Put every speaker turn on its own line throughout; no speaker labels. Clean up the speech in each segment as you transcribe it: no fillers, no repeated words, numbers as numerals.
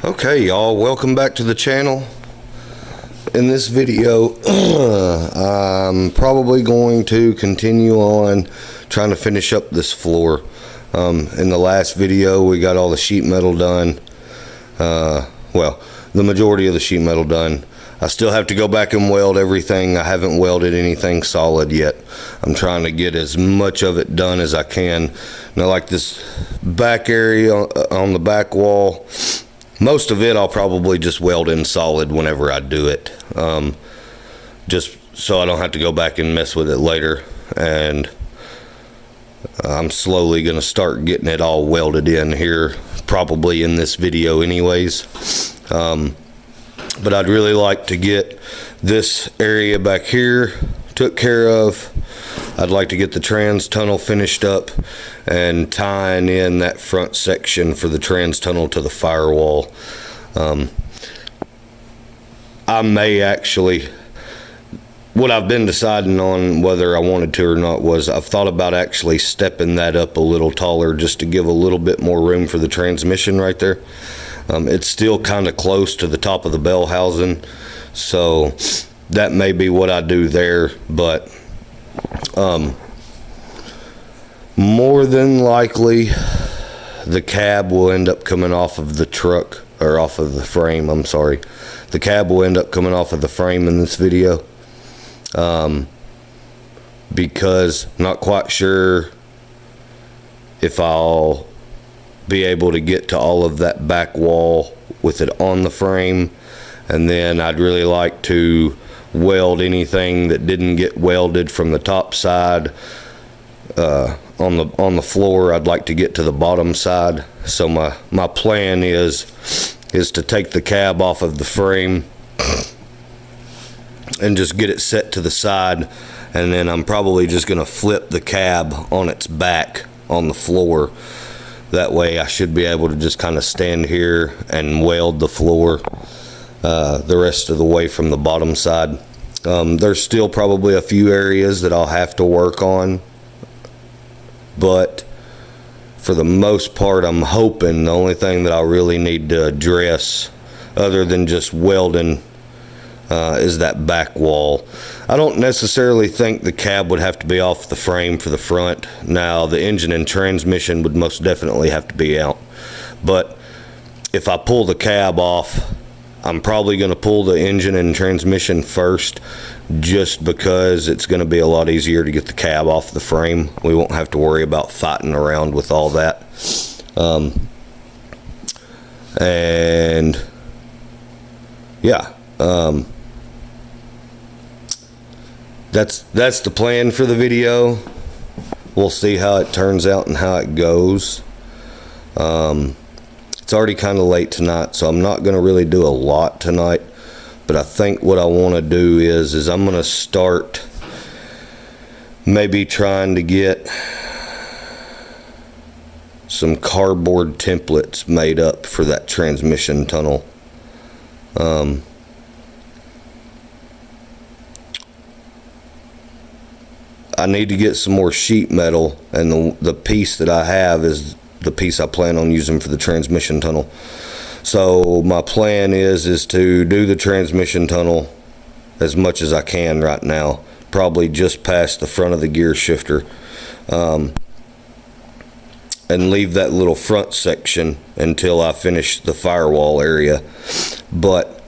Okay, y'all, welcome back to the channel. In this video, I'm probably going to continue on trying to finish up this floor. In the last video, we got all the sheet metal done. Well, the majority of the sheet metal done. I still have to go back and weld everything. I haven't welded anything solid yet. I'm trying to get as much of it done as I can. Now, like this back area on the back wall, most of it I'll probably just weld in solid whenever I do it, just so I don't have to go back and mess with it later. And I'm slowly going to start getting it all welded in here, probably in this video anyways. But I'd really like to get this area back here took care of. I'd like to get the trans tunnel finished up and tying in that front section for the trans tunnel to the firewall. I may actually, what I've been deciding on whether I wanted to or not was I've thought about actually stepping that up a little taller just to give a little bit more room for the transmission right there. It's still kind of close to the top of the bell housing, so that may be what I do there, but more than likely the cab will end up coming off of the truck, or off of the frame, I'm sorry. The cab will end up coming off of the frame in this video, because I'm not quite sure if I'll be able to get to all of that back wall with it on the frame. And then I'd really like to weld anything that didn't get welded from the top side on the floor. I'd like to get to the bottom side. So my plan is to take the cab off of the frame and just get it set to the side, and then I'm probably just gonna flip the cab on its back on the floor. That way I should be able to just kind of stand here and weld the floor the rest of the way from the bottom side. There's still probably a few areas that I'll have to work on, but for the most part, I'm hoping the only thing that I really need to address, other than just welding, is that back wall. I don't necessarily think the cab would have to be off the frame for the front. Now, the engine and transmission would most definitely have to be out. But if I pull the cab off, I'm probably going to pull the engine and transmission first, just because it's going to be a lot easier to get the cab off the frame. We won't have to worry about fighting around with all that. And yeah, that's the plan for the video. We'll see how it turns out and how it goes. It's already kind of late tonight, so I'm not going to really do a lot tonight. But I think what I want to do is I'm going to start maybe trying to get some cardboard templates made up for that transmission tunnel. I need to get some more sheet metal, and the piece that I have is the piece I plan on using for the transmission tunnel. So my plan is to do the transmission tunnel as much as I can right now, probably just past the front of the gear shifter, and leave that little front section until I finish the firewall area. But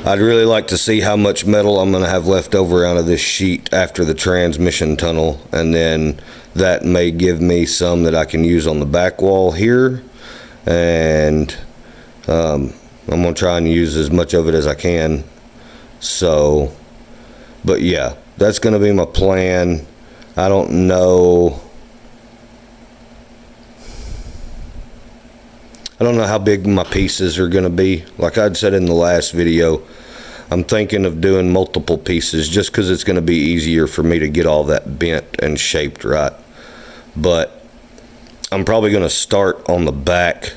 I'd really like to see how much metal I'm going to have left over out of this sheet after the transmission tunnel, and then that may give me some that I can use on the back wall here. And I'm going to try and use as much of it as I can. So, but yeah, that's going to be my plan. I don't know. I don't know how big my pieces are going to be. Like I'd said in the last video, I'm thinking of doing multiple pieces just because it's going to be easier for me to get all that bent and shaped right. But I'm probably going to start on the back,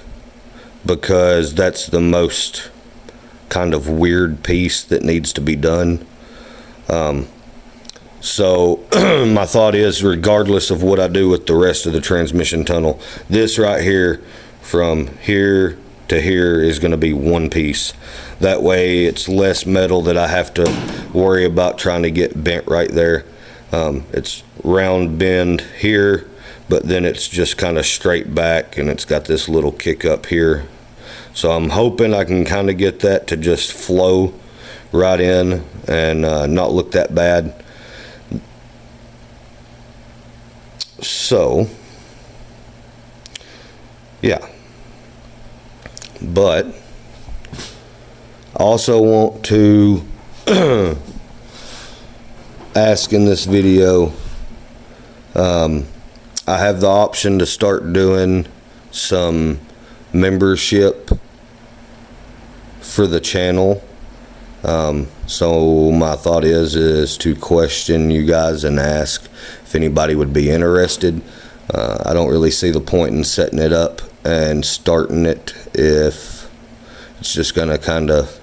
because that's the most kind of weird piece that needs to be done. So my thought is, regardless of what I do with the rest of the transmission tunnel, this right here, from here to here is going to be one piece. That way it's less metal that I have to worry about trying to get bent right there. It's round bend here, but then it's just kind of straight back, and it's got this little kick up here. So I'm hoping I can kind of get that to just flow right in and not look that bad. So yeah, but I also want to ask in this video, I have the option to start doing some membership for the channel. So my thought is to question you guys and ask if anybody would be interested. I don't really see the point in setting it up and starting it if it's just gonna kind of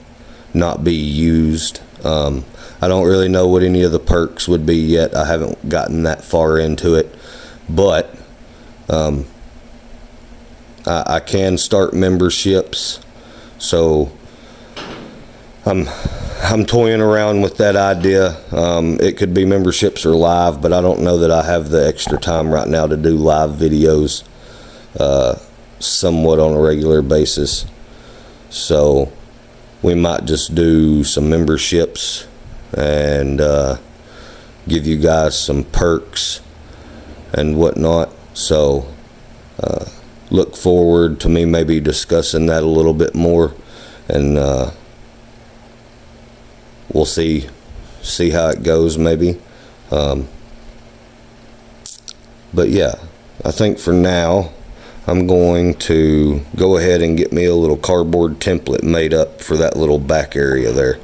not be used. I don't really know what any of the perks would be yet. I haven't gotten that far into it, but I can start memberships. So I'm toying around with that idea. It could be memberships or live, but I don't know that I have the extra time right now to do live videos somewhat on a regular basis. So we might just do some memberships and give you guys some perks and whatnot. So look forward to me maybe discussing that a little bit more, and we'll see how it goes maybe. But yeah, I think for now I'm going to go ahead and get me a little cardboard template made up for that little back area there.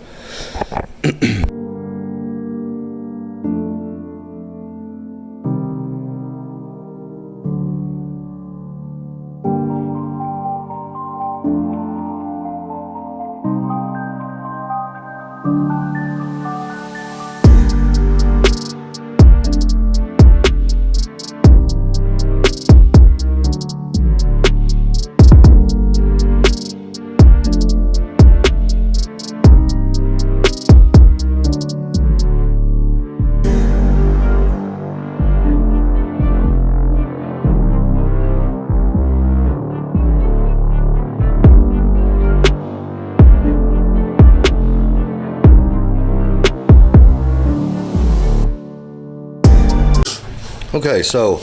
Okay, so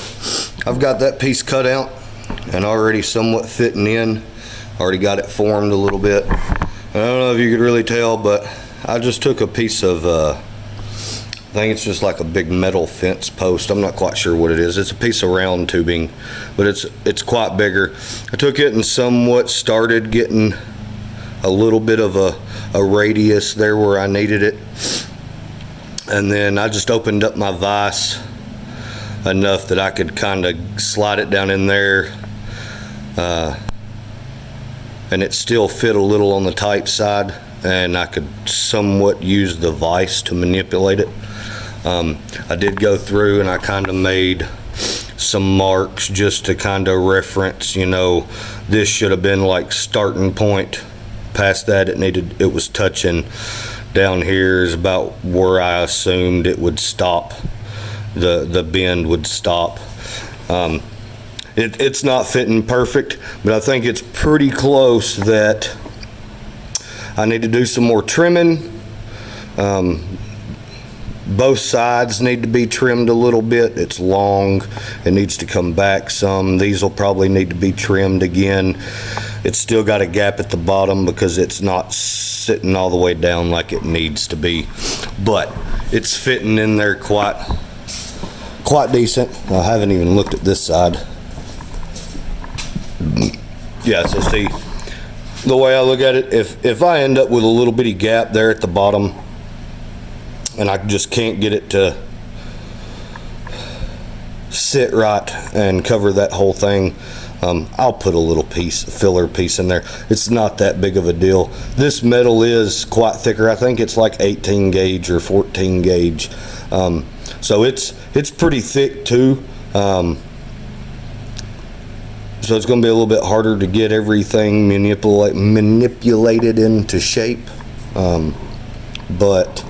I've got that piece cut out and already somewhat fitting in. Already got it formed a little bit. I don't know if you could really tell, but I just took a piece of, I think it's just like a big metal fence post. I'm not quite sure what it is. It's a piece of round tubing, but it's quite bigger. I took it and somewhat started getting a little bit of a radius there where I needed it. And then I just opened up my vise enough that I could kind of slide it down in there, and it still fit a little on the tight side, and I could somewhat use the vise to manipulate it. I did go through and I kind of made some marks just to kind of reference, you know, this should have been like starting point. Past that it was touching. Down here is about where I assumed it would stop. The bend would stop. It's not fitting perfect, but I think it's pretty close. That I need to do some more trimming. Both sides need to be trimmed a little bit. It's long, it needs to come back some. These will probably need to be trimmed again. It's still got a gap at the bottom because it's not sitting all the way down like it needs to be, but it's fitting in there quite decent. I haven't even looked at this side. Yeah, so see, the way I look at it, if I end up with a little bitty gap there at the bottom and I just can't get it to sit right and cover that whole thing, I'll put a little filler piece in there. It's not that big of a deal. This metal is quite thicker. I think it's like 18 gauge or 14 gauge. So it's pretty thick too. So it's going to be a little bit harder to get everything manipulated into shape. But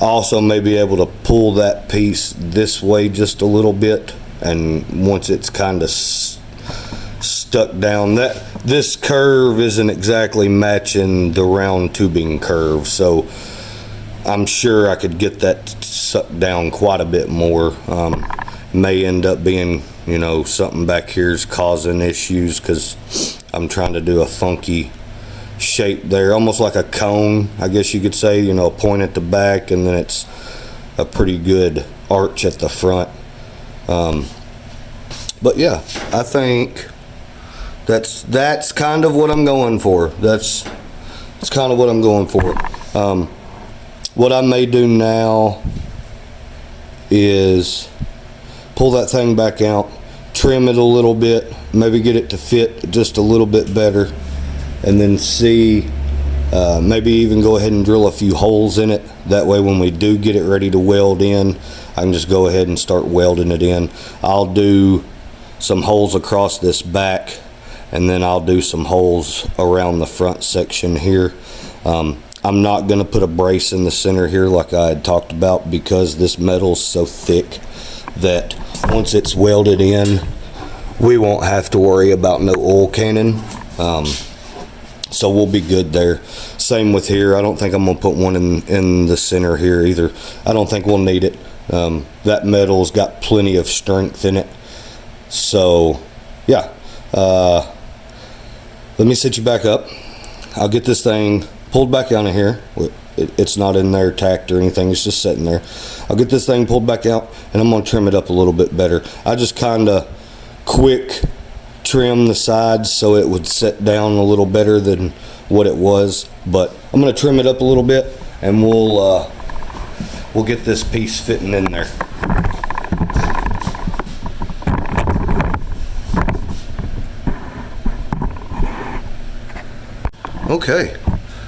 I also may be able to pull that piece this way just a little bit, and once it's kind of stuck down, that this curve isn't exactly matching the round tubing curve, so I'm sure I could get that sucked down quite a bit more. May end up being, you know, something back here is causing issues because I'm trying to do a funky shape there, almost like a cone, I guess you could say, you know, a point at the back and then it's a pretty good arch at the front. But yeah, I think that's kind of what I'm going for. That's kind of what I'm going for. What I may do now is pull that thing back out, trim it a little bit, maybe get it to fit just a little bit better, and then see, maybe even go ahead and drill a few holes in it. That way when we do get it ready to weld in, I can just go ahead and start welding it in. I'll do some holes across this back, and then I'll do some holes around the front section here. I'm not going to put a brace in the center here like I had talked about, because this metal's so thick that once it's welded in, we won't have to worry about no oil cannon. So we'll be good there. Same with here. I don't think I'm going to put one in the center here either. I don't think we'll need it. That metal's got plenty of strength in it. So yeah, let me sit you back up. I'll get this thing pulled back out of here. It's not in there tacked or anything, it's just sitting there. I'll get this thing pulled back out and I'm going to trim it up a little bit better. I just kind of quick trim the sides so it would set down a little better than what it was, but I'm going to trim it up a little bit and we'll get this piece fitting in there. Okay,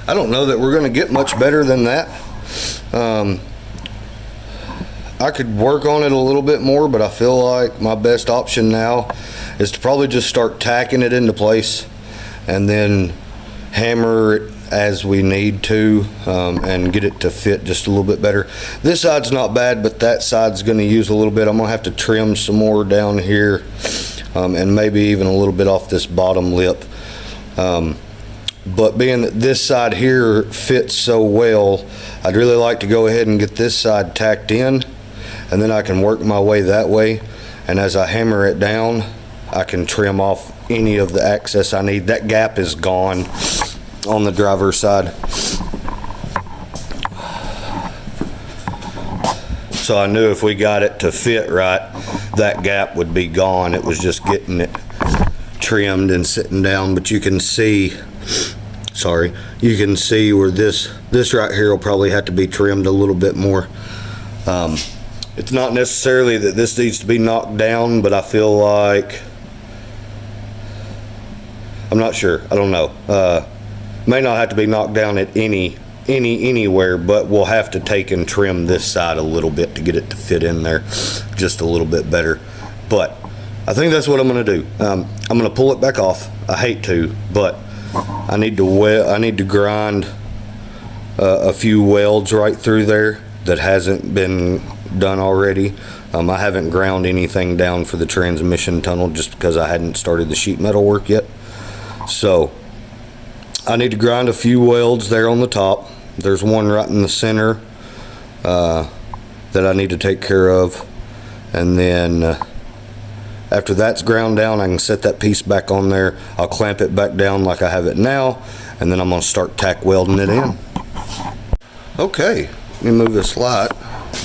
I don't know that we're going to get much better than that. I could work on it a little bit more, but I feel like my best option now is to probably just start tacking it into place and then hammer it as we need to, and get it to fit just a little bit better. This side's not bad, but that side's going to use a little bit. I'm going to have to trim some more down here, and maybe even a little bit off this bottom lip. But being that this side here fits so well, I'd really like to go ahead and get this side tacked in, and then I can work my way that way. And as I hammer it down, I can trim off any of the excess I need. That gap is gone on the driver's side. So I knew if we got it to fit right, that gap would be gone. It was just getting it trimmed and sitting down. But you can see, you can see where this right here will probably have to be trimmed a little bit more. It's not necessarily that this needs to be knocked down, but I feel like, I'm not sure, I don't know. May not have to be knocked down at anywhere, but we'll have to take and trim this side a little bit to get it to fit in there just a little bit better. But I think that's what I'm going to do. I'm going to pull it back off. I hate to, but I need to grind a few welds right through there that hasn't been done already. I haven't ground anything down for the transmission tunnel just because I hadn't started the sheet metal work yet. So I need to grind a few welds there on the top. There's one right in the center that I need to take care of, and then after that's ground down, I can set that piece back on there. I'll clamp it back down like I have it now, and then I'm going to start tack welding it in. Okay, let me move this light.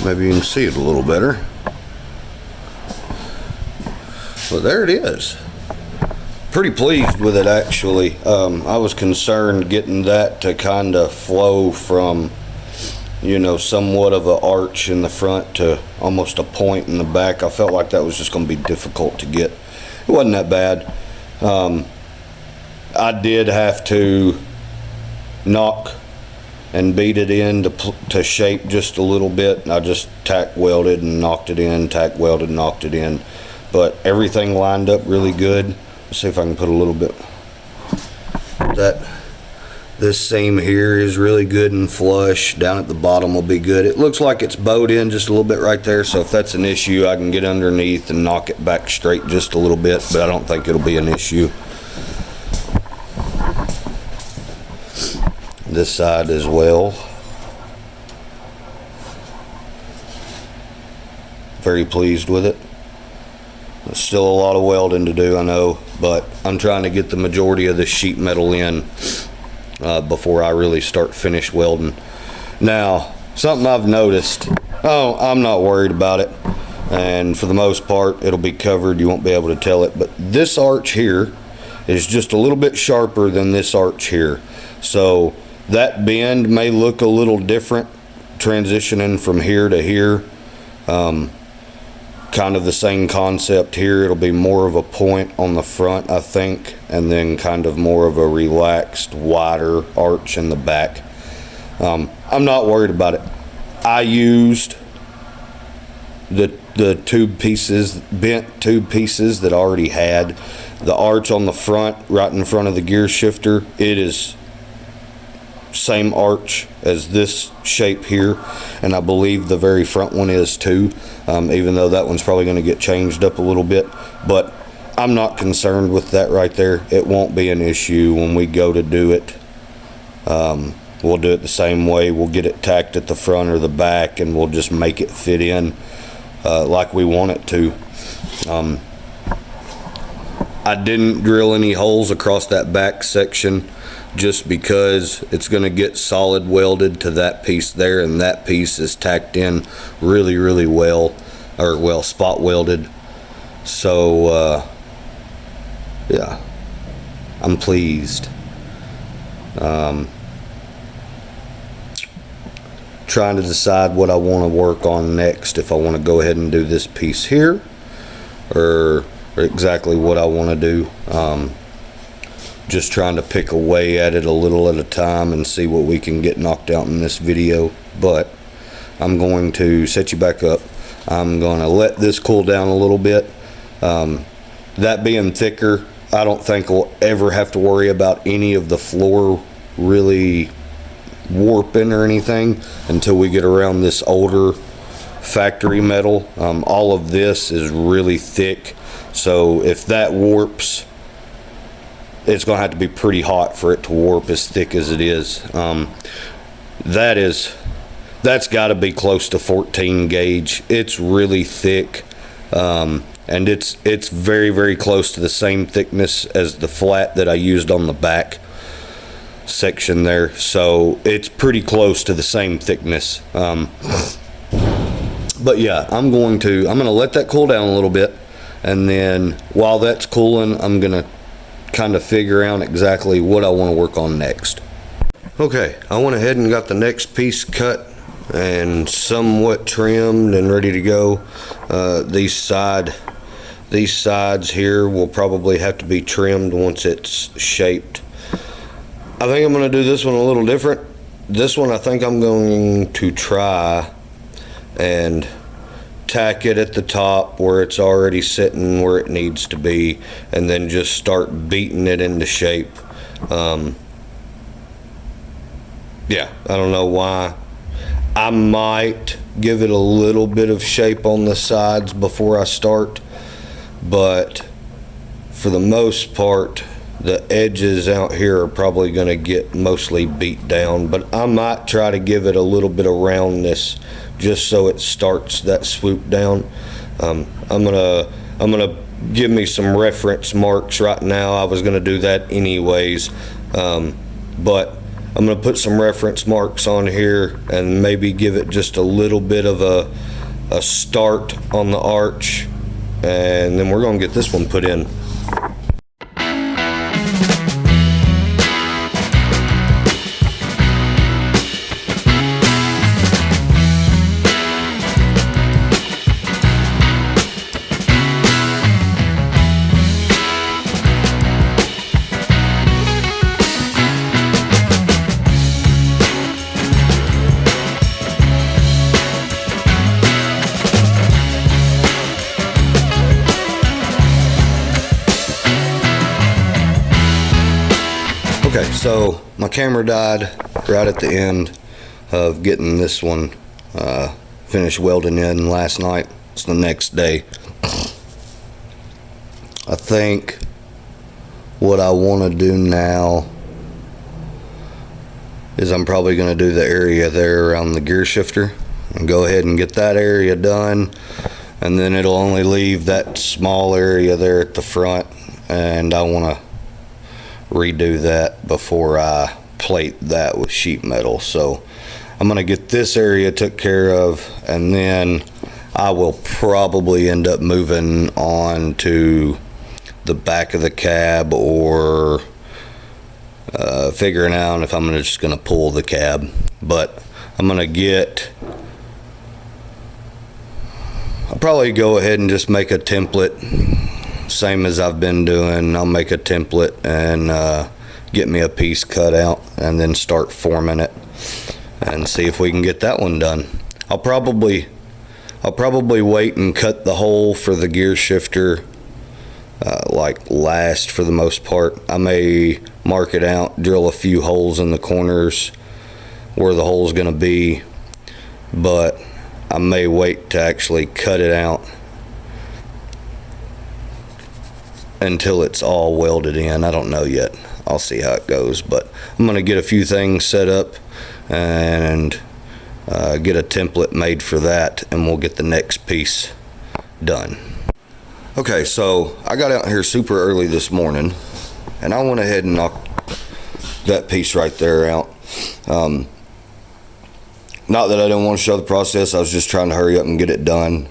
Maybe you can see it a little better. Well, there it is. Pretty pleased with it, actually. I was concerned getting that to kind of flow from, you know, somewhat of an arch in the front to almost a point in the back. I felt like that was just going to be difficult to get. It wasn't that bad. I did have to knock and beat it in to shape just a little bit. I just tack welded and knocked it in, tack welded, knocked it in. But everything lined up really good. see if I can put a little bit. This seam here is really good and flush. Down at the bottom will be good. It looks like it's bowed in just a little bit right there, so if that's an issue, I can get underneath and knock it back straight just a little bit, but I don't think it'll be an issue. This side as well. Very pleased with it. There's still a lot of welding to do, I know, but I'm trying to get the majority of this sheet metal in before I really start finish welding. Now, something I've noticed, I'm not worried about it, and for the most part it'll be covered, you won't be able to tell it, but this arch here is just a little bit sharper than this arch here, so that bend may look a little different transitioning from here to here. Kind of the same concept here. It'll be more of a point on the front, I think, and then kind of more of a relaxed, wider arch in the back. I'm not worried about it. I used the tube pieces, bent tube pieces that I already had. The arch on the front, right in front of the gear shifter, it is same arch as this shape here, and I believe the very front one is too, even though that one's probably going to get changed up a little bit, but I'm not concerned with that right there. It won't be an issue when we go to do it. We'll do it the same way. We'll get it tacked at the front or the back, and we'll just make it fit in like we want it to. I didn't drill any holes across that back section just because it's going to get solid welded to that piece there, and that piece is tacked in really, really well, or well, spot welded. So yeah, I'm pleased. Trying to decide what I want to work on next, if I want to go ahead and do this piece here, or exactly what I want to do. Just trying to pick away at it a little at a time and see what we can get knocked out in this video. But I'm going to set you back up. I'm going to let this cool down a little bit. That being thicker, I don't think we'll ever have to worry about any of the floor really warping or anything until we get around this older factory metal. All of this is really thick, so if that warps, it's going to have to be pretty hot for it to warp as thick as it is. That's got to be close to 14 gauge. It's really thick, and it's very, very close to the same thickness as the flat that I used on the back section there, so it's pretty close to the same thickness. But yeah, I'm gonna let that cool down a little bit, and then while that's cooling, I'm gonna kind of figure out exactly what I want to work on next. Okay, I went ahead and got the next piece cut and somewhat trimmed and ready to go. These sides here will probably have to be trimmed once it's shaped. I think I'm going to do this one a little different. This one I think I'm going to try and tack it at the top where it's already sitting where it needs to be, and then just start beating it into shape. Yeah, I don't know why. I might give it a little bit of shape on the sides before I start, but for the most part the edges out here are probably going to get mostly beat down, but I might try to give it a little bit of roundness just so it starts that swoop down. I'm gonna give me some reference marks right now. I was gonna do that anyways, but I'm gonna put some reference marks on here and maybe give it just a little bit of a start on the arch, and then we're gonna get this one put in. Okay, so my camera died right at the end of getting this one finished welding in last night. It's the next day. I think what I want to do now is I'm probably going to do the area there around the gear shifter and go ahead and get that area done, and then it'll only leave that small area there at the front, and I want to redo that before I plate that with sheet metal. So I'm going to get this area took care of, and then I will probably end up moving on to the back of the cab, or figuring out if I'm just going to pull the cab. But I'm going to I'll probably go ahead and just make a template, same as I've been doing. I'll make a template and get me a piece cut out, and then start forming it and see if we can get that one done. I'll probably wait and cut the hole for the gear shifter like last for the most part. I may mark it out, drill a few holes in the corners where the hole's going to be, but I may wait to actually cut it out until it's all welded in. I don't know yet. I'll see how it goes, but I'm going to get a few things set up and get a template made for that, and we'll get the next piece done. Okay, so I got out here super early this morning, and I went ahead and knocked that piece right there out. Not that I didn't want to show the process, I was just trying to hurry up and get it done.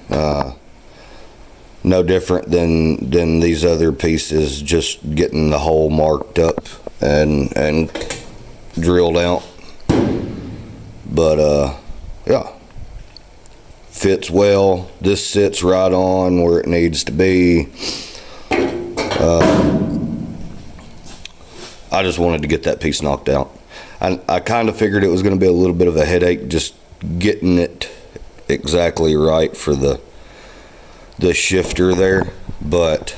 No different than these other pieces, just getting the hole marked up and drilled out. But yeah, fits well. This sits right on where it needs to be. I just wanted to get that piece knocked out. I kind of figured it was going to be a little bit of a headache just getting it exactly right for the shifter there, but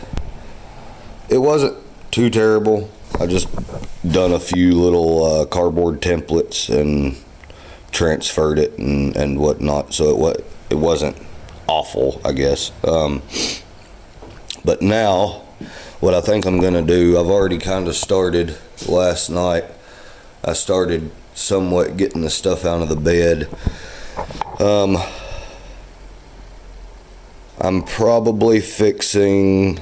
it wasn't too terrible. I just done a few little cardboard templates and transferred it and whatnot, so it wasn't awful, I guess. But now what I think I'm gonna do, I've already kind of started last night. I started somewhat getting the stuff out of the bed. I'm probably fixing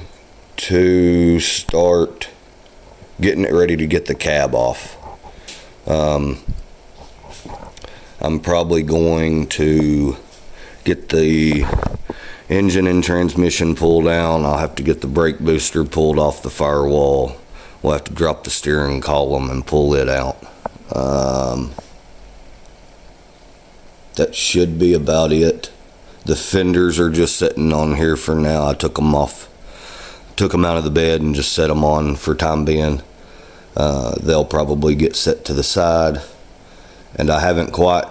to start getting it ready to get the cab off. I'm probably going to get the engine and transmission pulled down. I'll have to get the brake booster pulled off the firewall. We'll have to drop the steering column and pull it out. That should be about it. The fenders are just sitting on here for now. I took them off, took them out of the bed and just set them on for time being. They'll probably get set to the side, and I haven't quite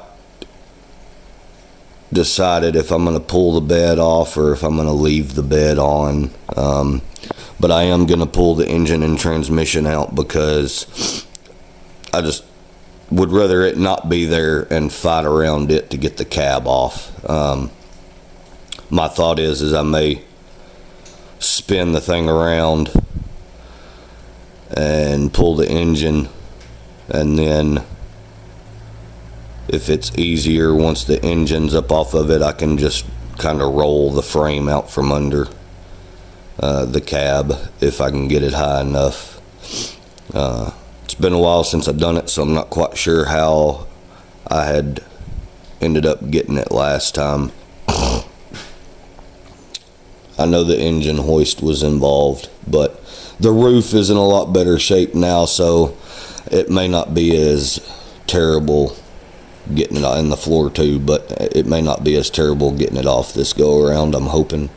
decided if I'm going to pull the bed off or if I'm going to leave the bed on. But I am going to pull the engine and transmission out because I just would rather it not be there and fight around it to get the cab off. My thought is I may spin the thing around and pull the engine, and then if it's easier once the engine's up off of it, I can just kind of roll the frame out from under the cab if I can get it high enough. It's been a while since I've done it, so I'm not quite sure how I had ended up getting it last time. I know the engine hoist was involved, but the roof is in a lot better shape now, so it may not be as terrible getting it in the floor too, but it may not be as terrible getting it off this go around, I'm hoping.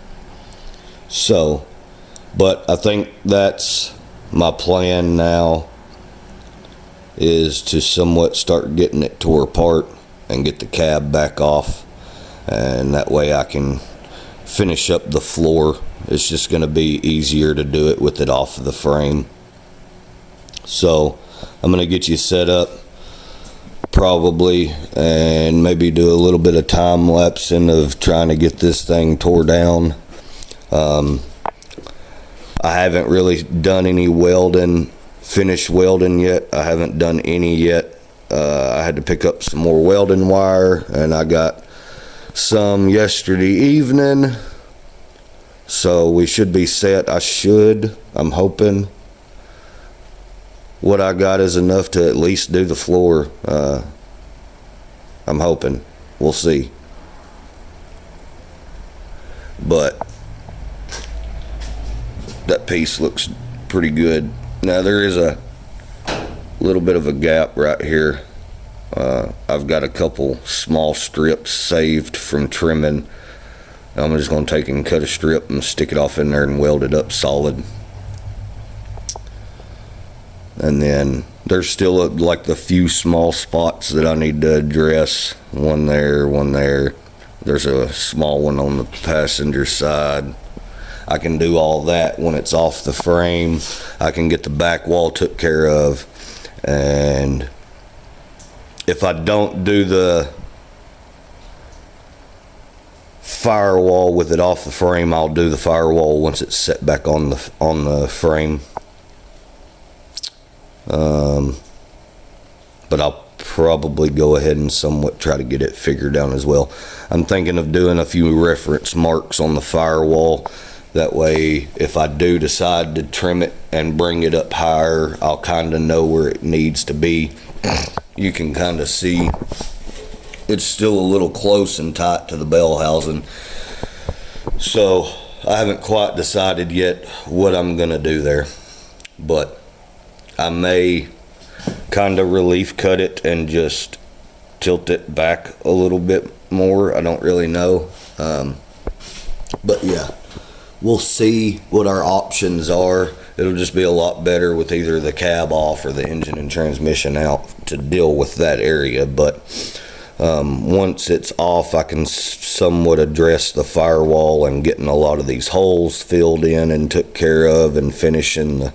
So, but I think that's my plan now, is to somewhat start getting it tore apart and get the cab back off, and that way I can finish up the floor. It's just going to be easier to do it with it off of the frame. So I'm gonna get you set up probably, and maybe do a little bit of time lapsing of trying to get this thing tore down. I haven't really done any welding, finished welding yet. I haven't done any yet. I had to pick up some more welding wire, and I got some yesterday evening, so we should be set. I'm hoping what I got is enough to at least do the floor. I'm hoping. We'll see. But that piece looks pretty good. Now there is a little bit of a gap right here. I've got a couple small strips saved from trimming. I'm just going to take and cut a strip and stick it off in there and weld it up solid. And then there's still like the few small spots that I need to address. One there, one there. There's a small one on the passenger side. I can do all that when it's off the frame. I can get the back wall took care of. And if I don't do the firewall with it off the frame, I'll do the firewall once it's set back on the frame. But I'll probably go ahead and somewhat try to get it figured out as well. I'm thinking of doing a few reference marks on the firewall. That way, if I do decide to trim it and bring it up higher, I'll kind of know where it needs to be. You can kind of see it's still a little close and tight to the bell housing. So I haven't quite decided yet what I'm gonna do there, but I may kind of relief cut it and just tilt it back a little bit more. I don't really know. But yeah, we'll see what our options are. It'll just be a lot better with either the cab off or the engine and transmission out to deal with that area. But once it's off, I can somewhat address the firewall and getting a lot of these holes filled in and took care of, and finishing the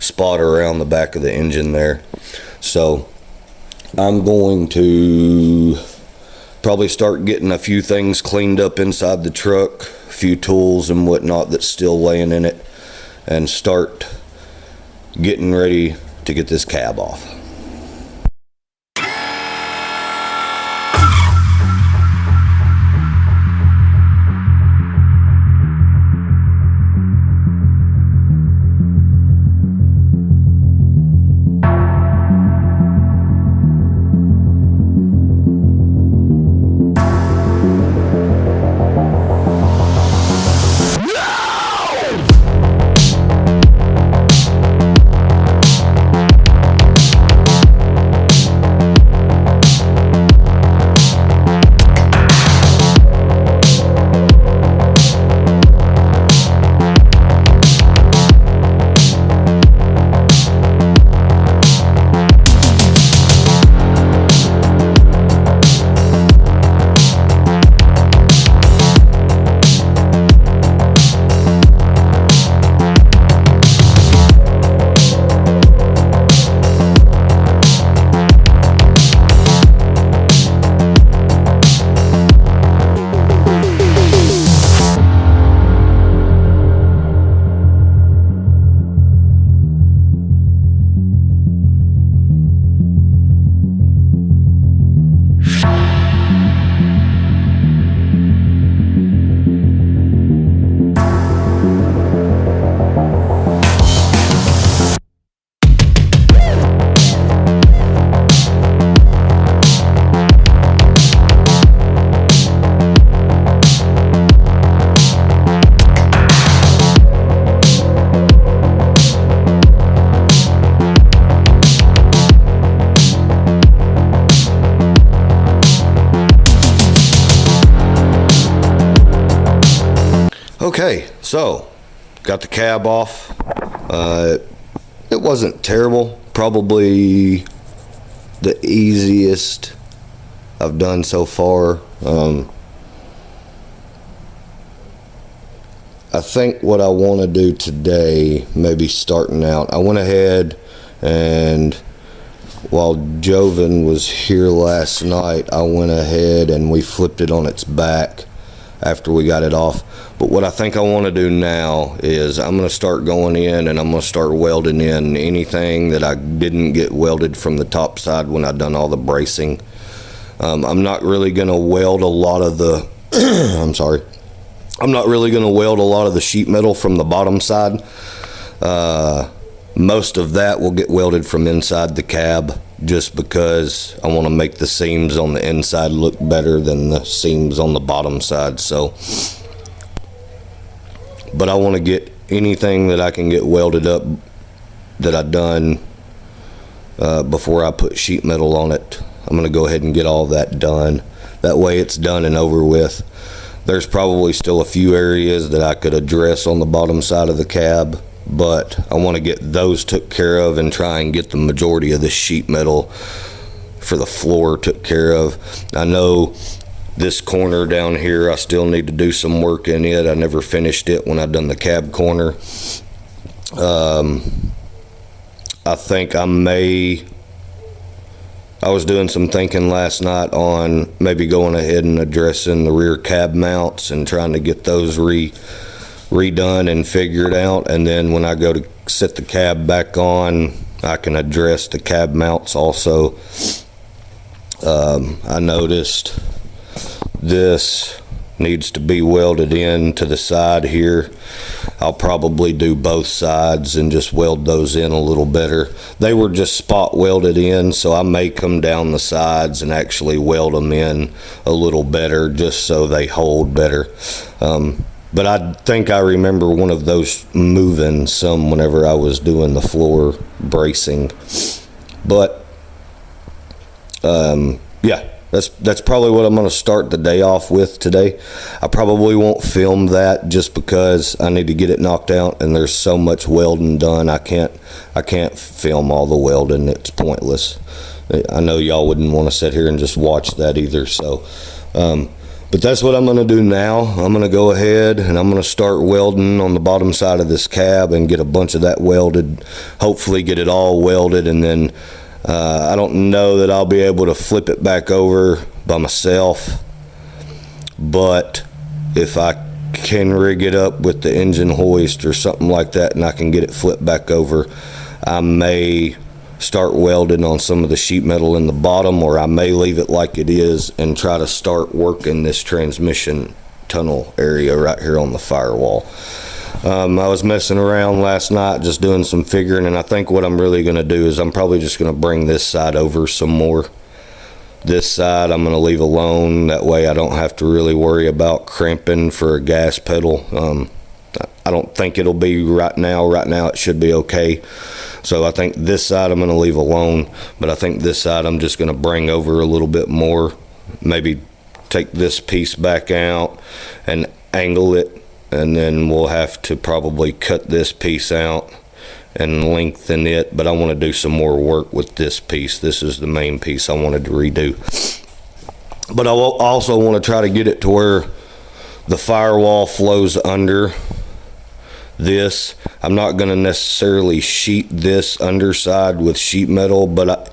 spot around the back of the engine there. So I'm going to probably start getting a few things cleaned up inside the truck, a few tools and whatnot that's still laying in it, and start getting ready to get this cab off. Okay, so got the cab off. It wasn't terrible. Probably the easiest I've done so far. I think what I want to do today, maybe starting out, I went ahead and while Joven was here last night, I went ahead and we flipped it on its back after we got it off. But what I think I want to do now is I'm going to start going in and I'm going to start welding in anything that I didn't get welded from the top side when I done all the bracing. I'm not really going to weld a lot of the I'm not really going to weld a lot of the sheet metal from the bottom side. Most of that will get welded from inside the cab, just because I want to make the seams on the inside look better than the seams on the bottom side. So, but I want to get anything that I can get welded up that I've done before I put sheet metal on it. I'm going to go ahead and get all that done. That way it's done and over with. There's probably still a few areas that I could address on the bottom side of the cab, but I want to get those took care of and try and get the majority of the sheet metal for the floor took care of. I know this corner down here, I still need to do some work in it. I never finished it when I done the cab corner. I think I was doing some thinking last night on maybe going ahead and addressing the rear cab mounts and trying to get those redone and figured out, and then when I go to set the cab back on, I can address the cab mounts also. I noticed this needs to be welded in to the side here. I'll probably do both sides and just weld those in a little better. They were just spot welded in, so I may come down the sides and actually weld them in a little better just so they hold better. But I think I remember one of those moving some whenever I was doing the floor bracing. But yeah, that's probably what I'm going to start the day off with today. I probably won't film that just because I need to get it knocked out, and there's so much welding done. I can't film all the welding. It's pointless. I know y'all wouldn't want to sit here and just watch that either. So, but that's what I'm going to do now. I'm going to go ahead and I'm going to start welding on the bottom side of this cab and get a bunch of that welded. Hopefully get it all welded, and then I don't know that I'll be able to flip it back over by myself, but if I can rig it up with the engine hoist or something like that and I can get it flipped back over, I may start welding on some of the sheet metal in the bottom, or I may leave it like it is and try to start working this transmission tunnel area right here on the firewall. I was messing around last night just doing some figuring, and I think what I'm really going to do is I'm probably just going to bring this side over some more. This side I'm going to leave alone, that way I don't have to really worry about crimping for a gas pedal. I don't think it'll be right now it should be okay. So I think this side I'm going to leave alone, but I think this side I'm just going to bring over a little bit more, maybe take this piece back out and angle it, and then we'll have to probably cut this piece out and lengthen it. But I want to do some more work with this piece. This is the main piece I wanted to redo, but I also want to try to get it to where the firewall flows under this. I'm not going to necessarily sheet this underside with sheet metal, but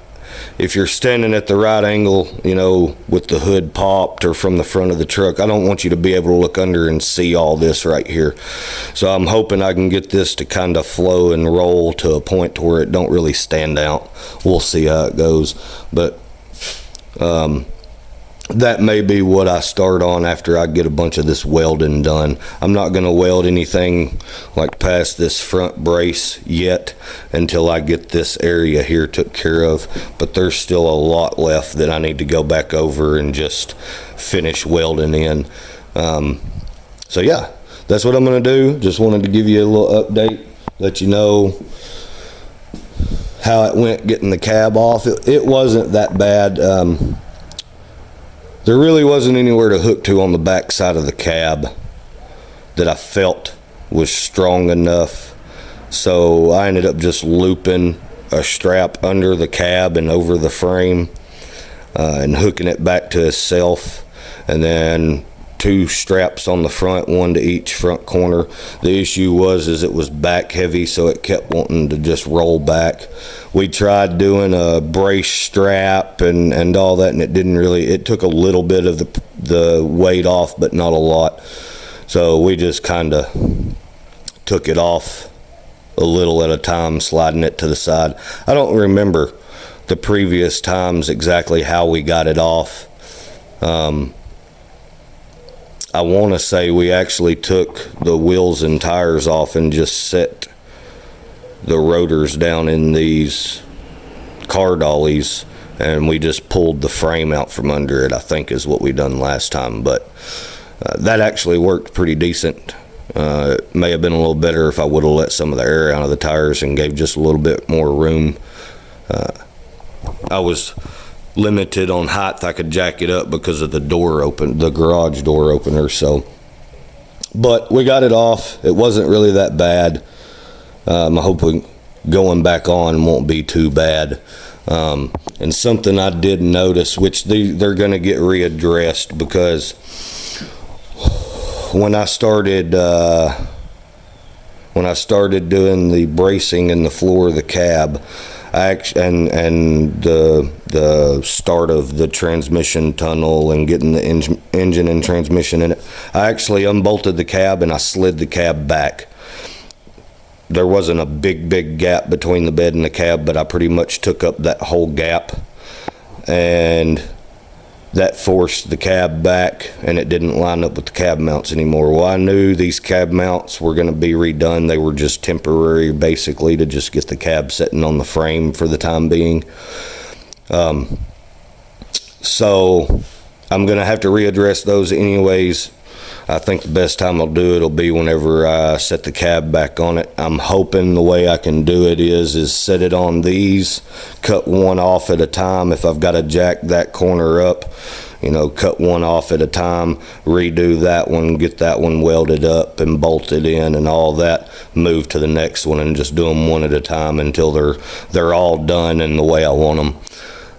if you're standing at the right angle, you know, with the hood popped or from the front of the truck, I don't want you to be able to look under and see all this right here. So I'm hoping I can get this to kind of flow and roll to a point to where it don't really stand out. We'll see how it goes, but that may be what I start on after I get a bunch of this welding done. I'm not going to weld anything like past this front brace yet until I get this area here took care of, but there's still a lot left that I need to go back over and just finish welding in. So yeah, that's what I'm going to do. Just wanted to give you a little update, let you know how it went getting the cab off. It wasn't that bad. There really wasn't anywhere to hook to on the back side of the cab that I felt was strong enough. So I ended up just looping a strap under the cab and over the frame and hooking it back to itself, and then 2 straps on the front, 1 to each front corner. The issue was it was back heavy, so it kept wanting to just roll back. We tried doing a brace strap and all that, and it took a little bit of the weight off, but not a lot. So we just kind of took it off a little at a time, sliding it to the side. I don't remember the previous times exactly how we got it off. I want to say we actually took the wheels and tires off and just set the rotors down in these car dollies, and we just pulled the frame out from under it, I think is what we done last time. But that actually worked pretty decent. It may have been a little better if I would have let some of the air out of the tires and gave just a little bit more room. I was limited on height. I could jack it up because of the garage door opener. So, but we got it off. It wasn't really that bad. I'm hoping going back on won't be too bad. And something I did notice, which they're going to get readdressed, because when I started doing the bracing in the floor of the cab, and the start of the transmission tunnel and getting the engine and transmission in it, I actually unbolted the cab and I slid the cab back. There wasn't a big gap between the bed and the cab, but I pretty much took up that whole gap, and that forced the cab back, and it didn't line up with the cab mounts anymore. Well, I knew these cab mounts were going to be redone. They were just temporary, basically, to just get the cab sitting on the frame for the time being. So I'm going to have to readdress those anyways. I think the best time I'll do it will be whenever I set the cab back on it. I'm hoping the way I can do it is set it on these, cut one off at a time. If I've got to jack that corner up, cut one off at a time, redo that one, get that one welded up and bolted in and all that, move to the next one and just do them one at a time until they're all done in the way I want them.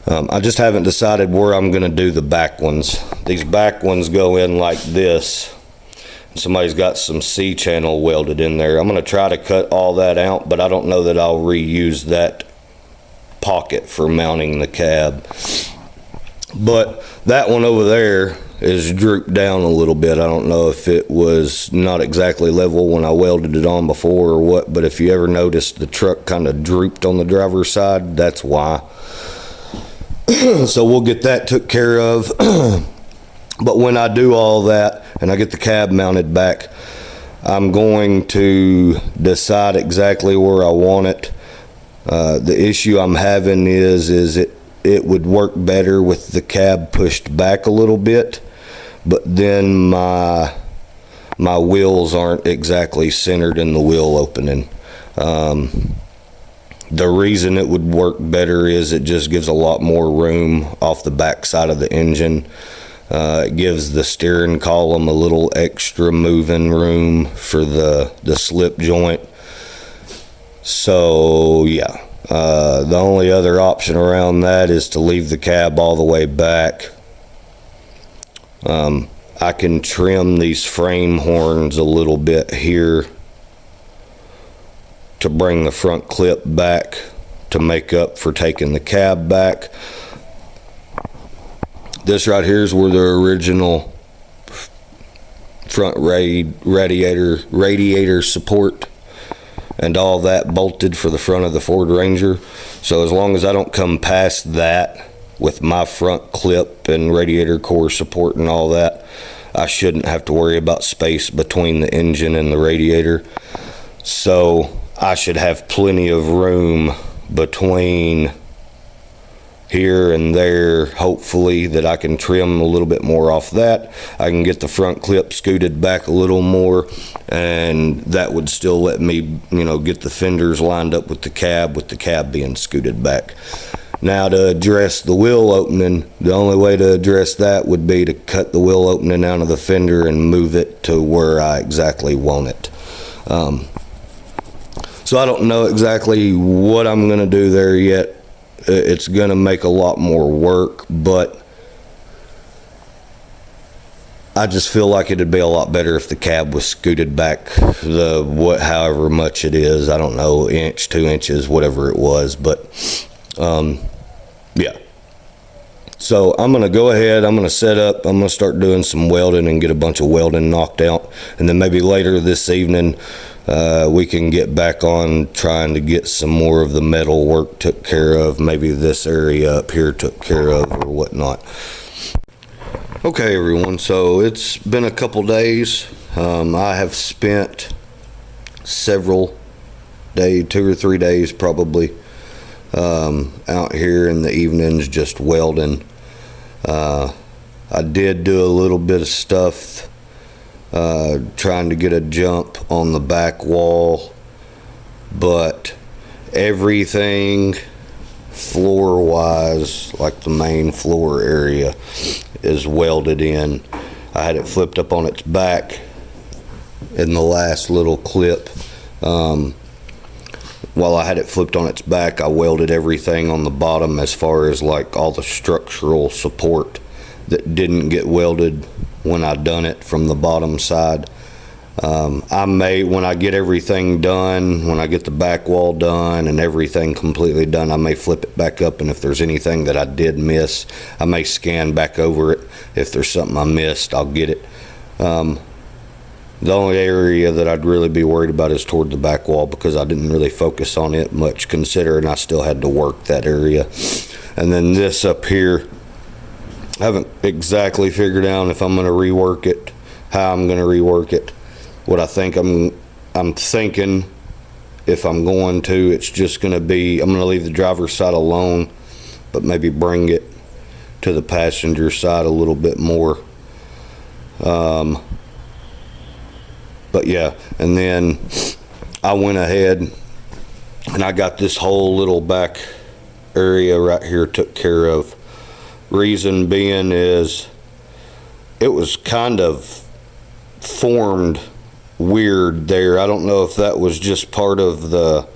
I just haven't decided where I'm going to do the back ones. These back ones go in like this. Somebody's got some C-channel welded in there. I'm going to try to cut all that out, but I don't know that I'll reuse that pocket for mounting the cab. But that one over there is drooped down a little bit. I don't know if it was not exactly level when I welded it on before or what, but if you ever noticed the truck kind of drooped on the driver's side, that's why. So we'll get that took care of. But when I do all that and I get the cab mounted back, I'm going to decide exactly where I want it. The issue I'm having is it would work better with the cab pushed back a little bit, but then my wheels aren't exactly centered in the wheel opening. The reason it would work better is it just gives a lot more room off the back side of the engine. It gives the steering column a little extra moving room for the slip joint. So yeah, the only other option around that is to leave the cab all the way back. I can trim these frame horns a little bit here to bring the front clip back to make up for taking the cab back. This right here is where the original front radiator support and all that bolted for the front of the Ford Ranger. So as long as I don't come past that with my front clip and radiator core support and all that, I shouldn't have to worry about space between the engine and the radiator. So I should have plenty of room between here and there, hopefully, that I can trim a little bit more off that. I can get the front clip scooted back a little more, and that would still let me, get the fenders lined up with the cab being scooted back. Now, to address the wheel opening, the only way to address that would be to cut the wheel opening out of the fender and move it to where I exactly want it. So I don't know exactly what I'm going to do there yet. It's going to make a lot more work, but I just feel like it'd be a lot better if the cab was scooted back however much it is. I don't know, inch, 2 inches, whatever it was, but yeah. So I'm going to go ahead, I'm going to set up, I'm going to start doing some welding and get a bunch of welding knocked out. And then maybe later this evening, we can get back on trying to get some more of the metal work took care of. Maybe this area up here took care of or whatnot. Okay, everyone, so it's been a couple days. I have spent several days, 2 or 3 days probably, out here in the evenings just welding. I did do a little bit of stuff trying to get a jump on the back wall, but everything floor wise, like the main floor area, is welded in. I had it flipped up on its back in the last little clip. While I had it flipped on its back, I welded everything on the bottom as far as like all the structural support that didn't get welded when I done it from the bottom side. I may, when I get everything done, when I get the back wall done and everything completely done, I may flip it back up, and if there's anything that I did miss, I may scan back over it. If there's something I missed, I'll get it. The only area that I'd really be worried about is toward the back wall, because I didn't really focus on it much, considering I still had to work that area. And then this up here, I haven't exactly figured out if I'm going to rework it, how I'm going to rework it. What I think I'm thinking, if I'm going to, it's just going to be, I'm going to leave the driver's side alone, but maybe bring it to the passenger side a little bit more. But yeah, and then I went ahead and I got this whole little back area right here took care of. Reason being is it was kind of formed weird there. I don't know if that was just part of the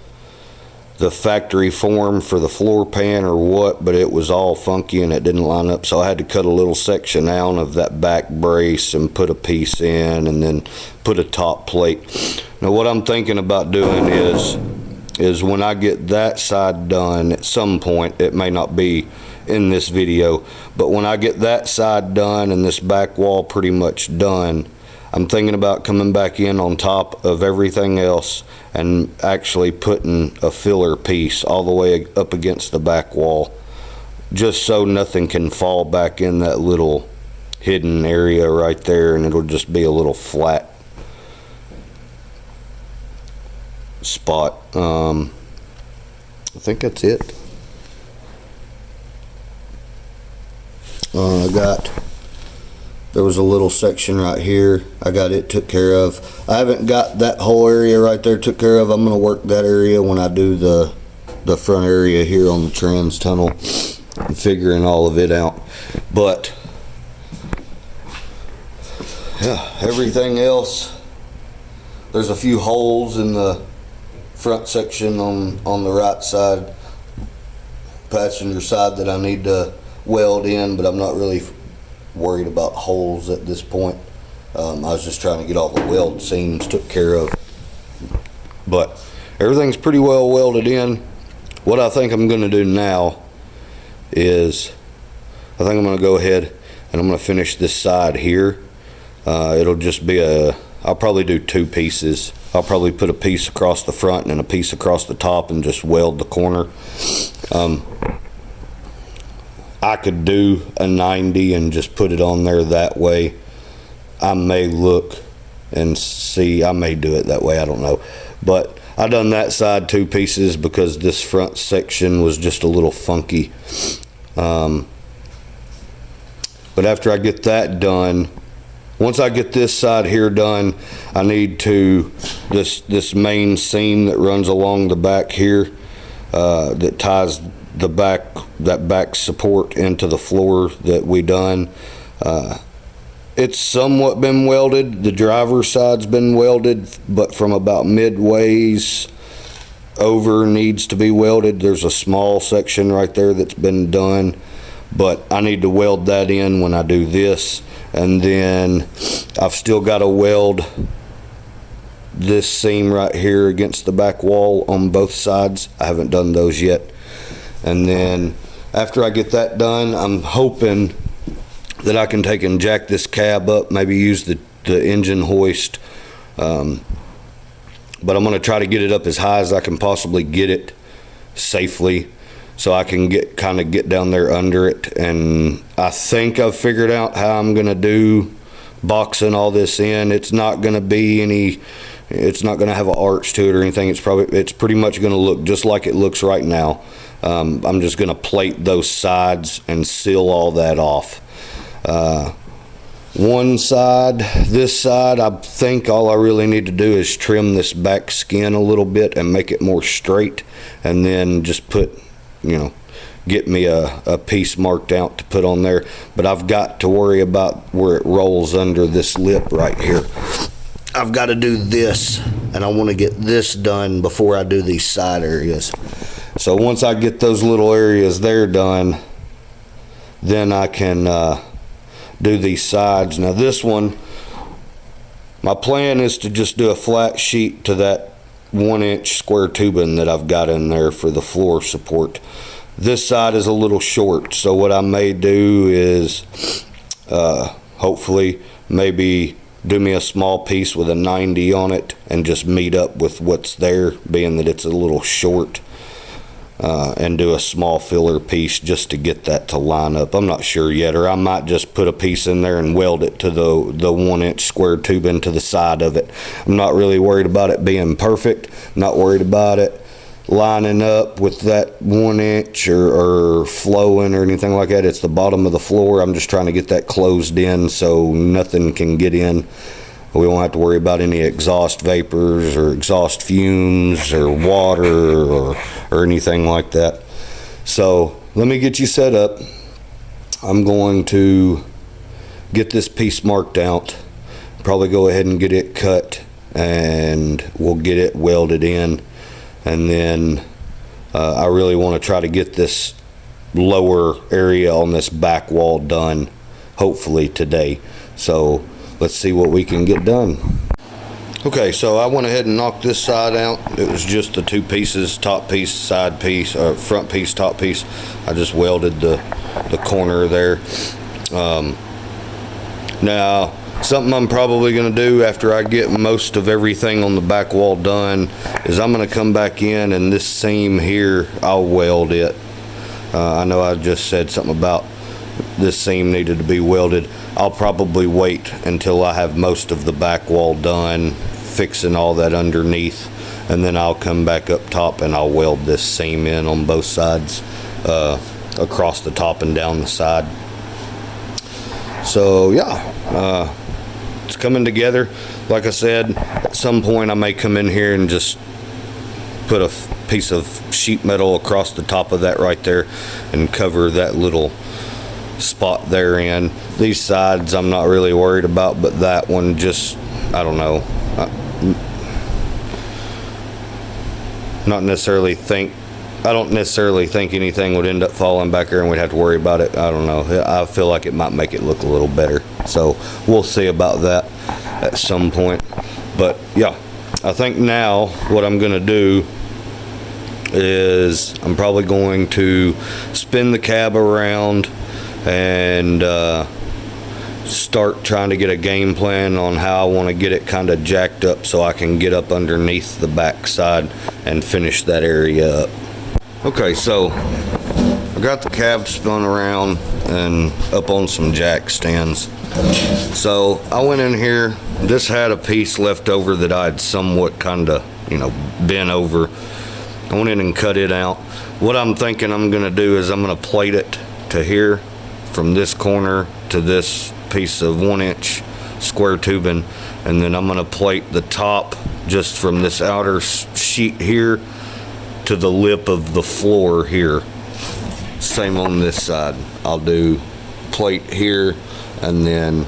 factory form for the floor pan or what, but it was all funky and it didn't line up, so I had to cut a little section out of that back brace and put a piece in and then put a top plate. Now what I'm thinking about doing is when I get that side done at some point, it may not be in this video, but when I get that side done and this back wall pretty much done, I'm thinking about coming back in on top of everything else and actually putting a filler piece all the way up against the back wall, just so nothing can fall back in that little hidden area right there, and it'll just be a little flat spot. I think that's it. There was a little section right here. I got it took care of. I haven't got that whole area right there took care of. I'm going to work that area when I do the front area here on the trans tunnel and figuring all of it out. But yeah, everything else, there's a few holes in the front section on the right side, passenger side, that I need to weld in, but I'm not really worried about holes at this point. I was just trying to get all the weld seams took care of, but everything's pretty well welded in. What I think I'm going to do now is I think I'm going to go ahead and I'm going to finish this side here. It'll just be I'll probably do 2 pieces. I'll probably put a piece across the front and a piece across the top and just weld the corner. I could do a 90 and just put it on there that way. I may look and see, I may do it that way, I don't know. But I done that side 2 pieces because this front section was just a little funky. But after I get that done, once I get this side here done, I need to, this main seam that runs along the back here, that ties that back support into the floor that we done. It's somewhat been welded. The driver's side's been welded, but from about midways over needs to be welded. There's a small section right there that's been done, but I need to weld that in when I do this. And then I've still got to weld this seam right here against the back wall on both sides. I haven't done those yet. And then after I get that done, I'm hoping that I can take and jack this cab up, maybe use the engine hoist. But I'm going to try to get it up as high as I can possibly get it safely, so I can get down there under it. And I think I've figured out how I'm going to do boxing all this in. It's not going to be any, it's not going to have an arch to it or anything. It's pretty much going to look just like it looks right now. I'm just going to plate those sides and seal all that off. One side, this side, I think all I really need to do is trim this back skin a little bit and make it more straight, and then just put, get me a piece marked out to put on there. But I've got to worry about where it rolls under this lip right here. I've got to do this, and I want to get this done before I do these side areas. So once I get those little areas there done, then I can do these sides. Now this one, my plan is to just do a flat sheet to that 1-inch square tubing that I've got in there for the floor support. This side is a little short, so what I may do is hopefully maybe do me a small piece with a 90 on it and just meet up with what's there, being that it's a little short. And do a small filler piece just to get that to line up. I'm not sure yet, or I might just put a piece in there and weld it to the 1-inch square tube into the side of it. I'm not really worried about it being perfect. Not worried about it lining up with that 1-inch or flowing or anything like that. It's the bottom of the floor. I'm just trying to get that closed in so nothing can get in. We won't have to worry about any exhaust vapors or exhaust fumes or water or anything like that. So let me get you set up. I'm going to get this piece marked out, probably go ahead and get it cut, and we'll get it welded in. And then I really want to try to get this lower area on this back wall done, hopefully today. So let's see what we can get done. Okay, so I went ahead and knocked this side out. It was just the two pieces, top piece, side piece, or front piece, top piece. I just welded the corner there. Now, something I'm probably going to do after I get most of everything on the back wall done is I'm going to come back in, and this seam here, I'll weld it. I know I just said something about this seam needed to be welded. I'll probably wait until I have most of the back wall done, fixing all that underneath, and then I'll come back up top and I'll weld this seam in on both sides, across the top and down the side. So yeah, it's coming together. Like I said, at some point I may come in here and just put a piece of sheet metal across the top of that right there and cover that little spot there in. These sides I'm not really worried about, but that one just, I don't know. I don't necessarily think anything would end up falling back there and we'd have to worry about it. I don't know. I feel like it might make it look a little better. So we'll see about that at some point. But yeah, I think now what I'm going to do is I'm probably going to spin the cab around and start trying to get a game plan on how I want to get it kind of jacked up so I can get up underneath the back side and finish that area up. Okay, so I got the cab spun around and up on some jack stands. So I went in here, this had a piece left over that I'd somewhat kind of, bent over. I went in and cut it out. What I'm thinking I'm going to do is I'm going to plate it to here, from this corner to this piece of 1-inch square tubing, and then I'm going to plate the top just from this outer sheet here to the lip of the floor here. Same on this side. I'll do plate here and then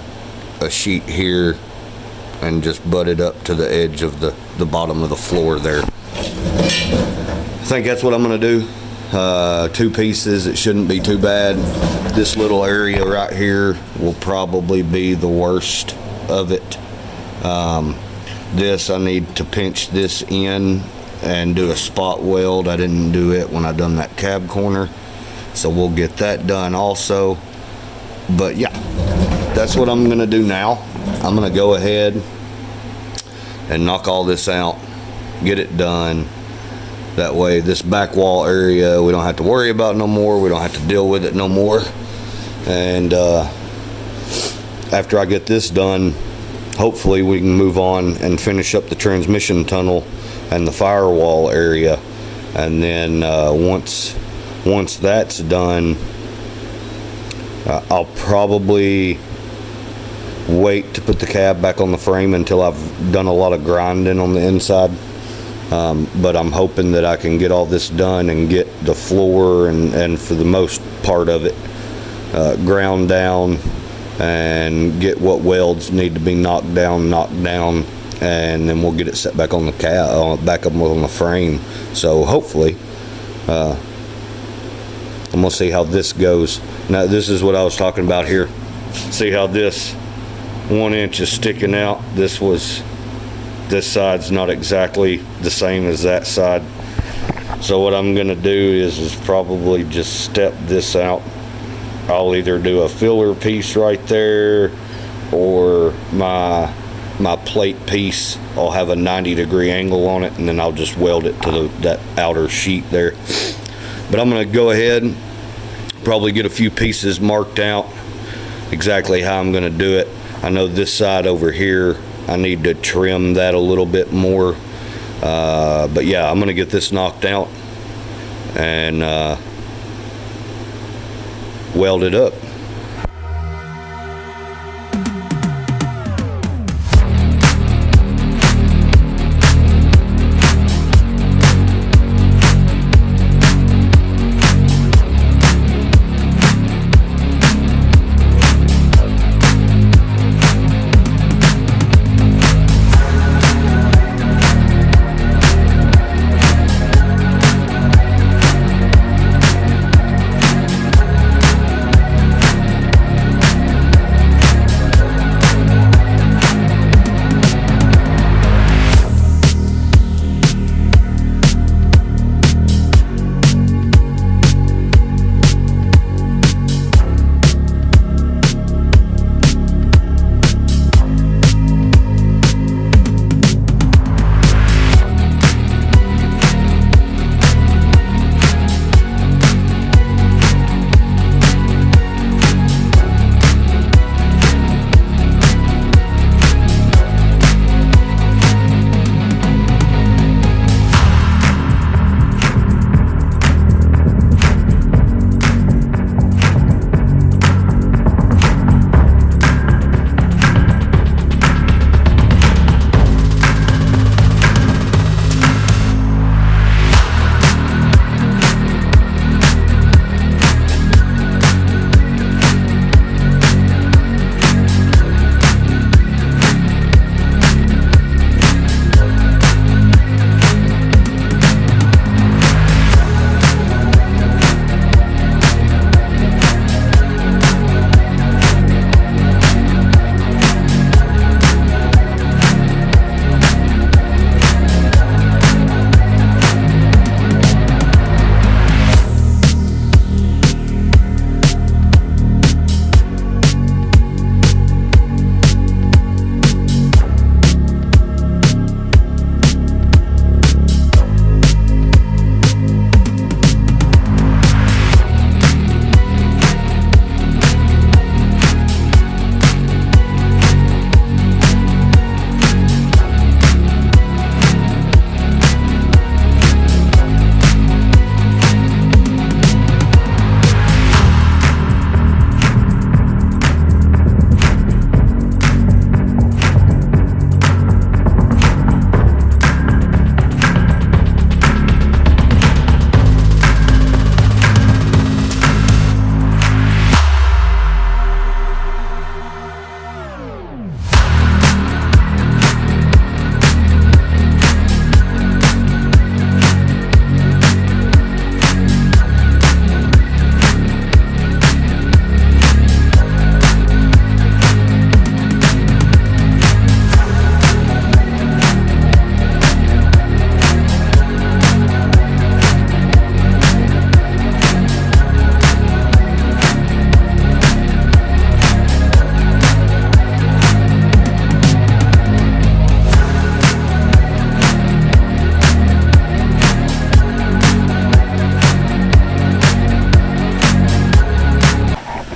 a sheet here and just butt it up to the edge of the bottom of the floor there. I think that's what I'm going to do. 2 pieces. It shouldn't be too bad. This little area right here will probably be the worst of it. This, I need to pinch this in and do a spot weld. I didn't do it when I done that cab corner, so we'll get that done also. But yeah, that's what I'm gonna do now. I'm gonna go ahead and knock all this out, get it done. That way this back wall area we don't have to worry about no more. We don't have to deal with it no more. And after I get this done, hopefully we can move on and finish up the transmission tunnel and the firewall area. And then once that's done, I'll probably wait to put the cab back on the frame until I've done a lot of grinding on the inside. But I'm hoping that I can get all this done and get the floor and for the most part of it ground down, and get what welds need to be knocked down, and then we'll get it set back on the cab, back up on the frame. So hopefully, I'm gonna see how this goes. Now this is what I was talking about here. See how this 1 inch is sticking out? This side's not exactly the same as that side. So what I'm gonna do is probably just step this out. I'll either do a filler piece right there, or my plate piece, I'll have a 90-degree angle on it, and then I'll just weld it to that outer sheet there. But I'm gonna go ahead, probably get a few pieces marked out exactly how I'm gonna do it. I know this side over here, I need to trim that a little bit more. But yeah, I'm gonna get this knocked out and weld it up.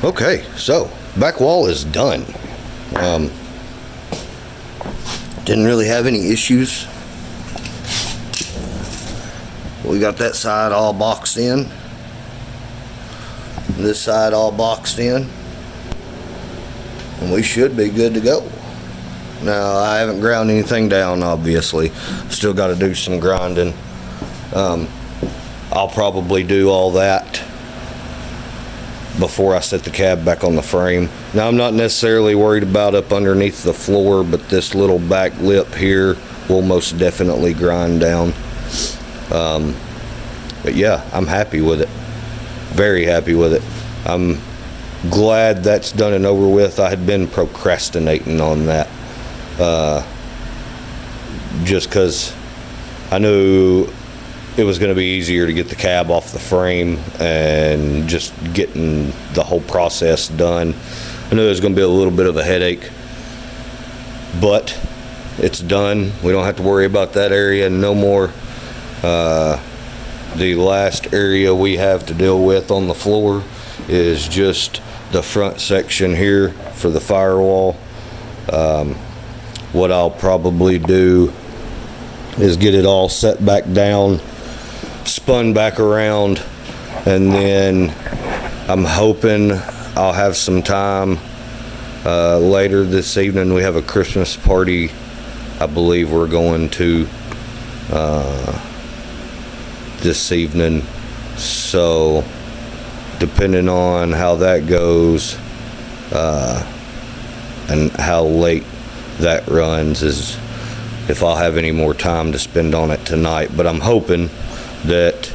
Okay, so back wall is done. Didn't really have any issues. We got that side all boxed in. This side all boxed in. And we should be good to go. Now, I haven't ground anything down, obviously. Still got to do some grinding. I'll probably do all that before I set the cab back on the frame. Now, I'm not necessarily worried about up underneath the floor, but this little back lip here will most definitely grind down. But yeah, I'm happy with it. Very happy with it. I'm glad that's done and over with. I had been procrastinating on that. Just because I knew it was going to be easier to get the cab off the frame and just getting the whole process done. I knew it was going to be a little bit of a headache, but it's done. We don't have to worry about that area no more. The last area we have to deal with on the floor is just the front section here for the firewall. What I'll probably do is get it all set back down, spun back around, and then I'm hoping I'll have some time later this evening. We have a Christmas party I believe we're going to this evening, so depending on how that goes and how late that runs is if I'll have any more time to spend on it tonight. But I'm hoping that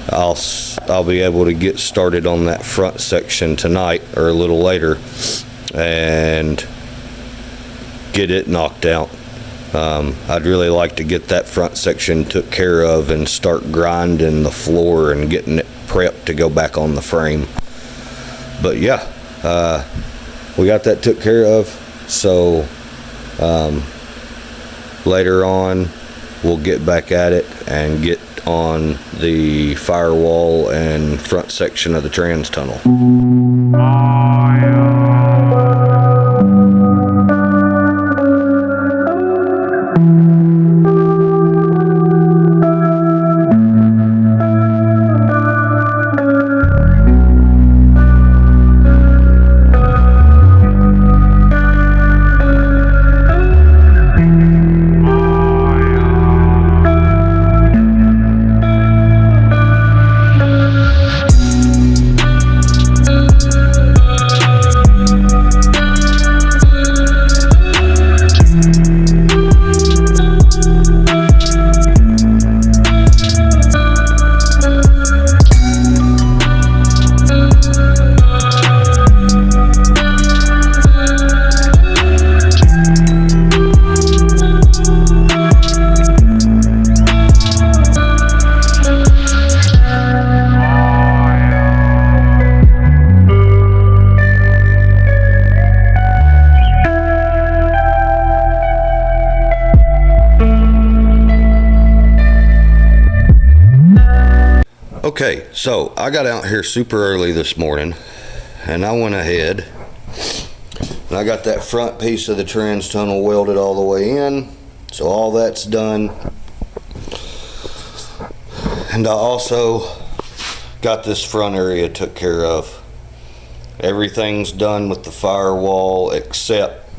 I'll be able to get started on that front section tonight or a little later and get it knocked out. I'd really like to get that front section took care of and start grinding the floor and getting it prepped to go back on the frame. But yeah, we got that took care of, so later on we'll get back at it and get on the firewall and front section of the trans tunnel. Okay, so I got out here super early this morning and I went ahead and I got that front piece of the trans tunnel welded all the way in, so all that's done. And I also got this front area took care of. Everything's done with the firewall except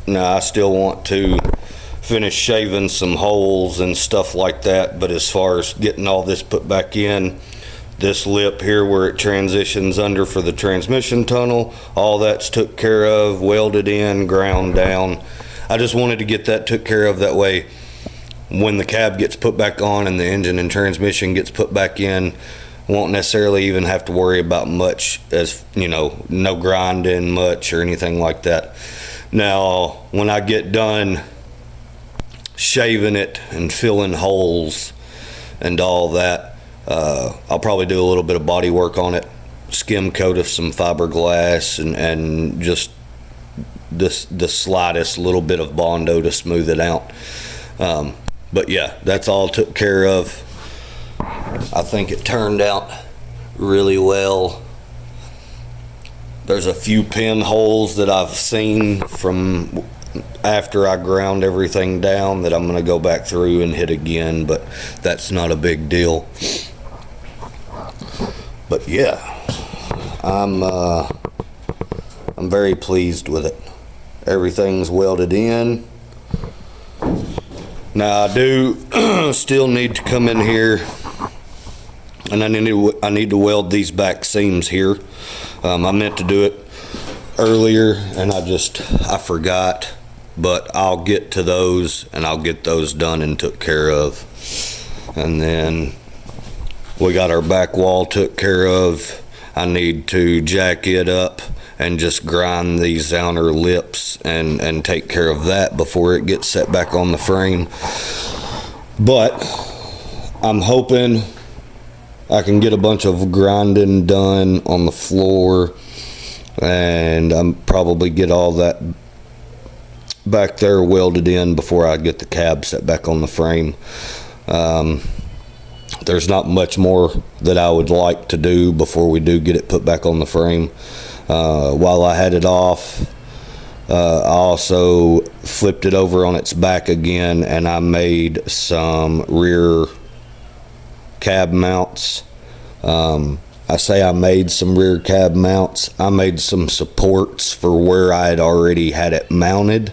now I still want to finish shaving some holes and stuff like that, but as far as getting all this put back in, this lip here where it transitions under for the transmission tunnel, all that's took care of, welded in, ground down. I just wanted to get that took care of, that way when the cab gets put back on and the engine and transmission gets put back in, won't necessarily even have to worry about much, as you know, no grinding much or anything like that. Now when I get done shaving it and filling holes and all that, I'll probably do a little bit of body work on it, skim coat of some fiberglass and just the slightest little bit of Bondo to smooth it out. But yeah, that's all took care of. I think it turned out really well. There's a few pinholes that I've seen from after I ground everything down that I'm going to go back through and hit again, but that's not a big deal. But yeah, I'm very pleased with it. Everything's welded in. Now I do still need to come in here, and I need to weld these back seams here. I meant to do it earlier and I forgot, but I'll get to those and I'll get those done and took care of. And then we got our back wall took care of. I need to jack it up and just grind these outer lips and take care of that before it gets set back on the frame. But I'm hoping I can get a bunch of grinding done on the floor, and I'm probably get all that back there welded in before I get the cab set back on the frame. There's not much more that I would like to do before we do get it put back on the frame. While I had it off, I also flipped it over on its back again, and I made some rear cab mounts. I say I made some rear cab mounts. I made some supports for where I had already had it mounted.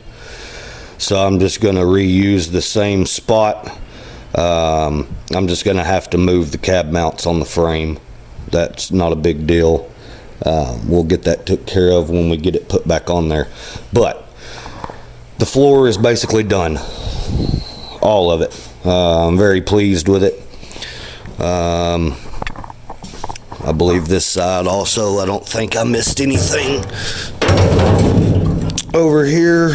So I'm just going to reuse the same spot. I'm just going to have to move the cab mounts on the frame. That's not a big deal. We'll get that took care of when we get it put back on there. But the floor is basically done. All of it. I'm very pleased with it. I believe this side also, I don't think I missed anything over here.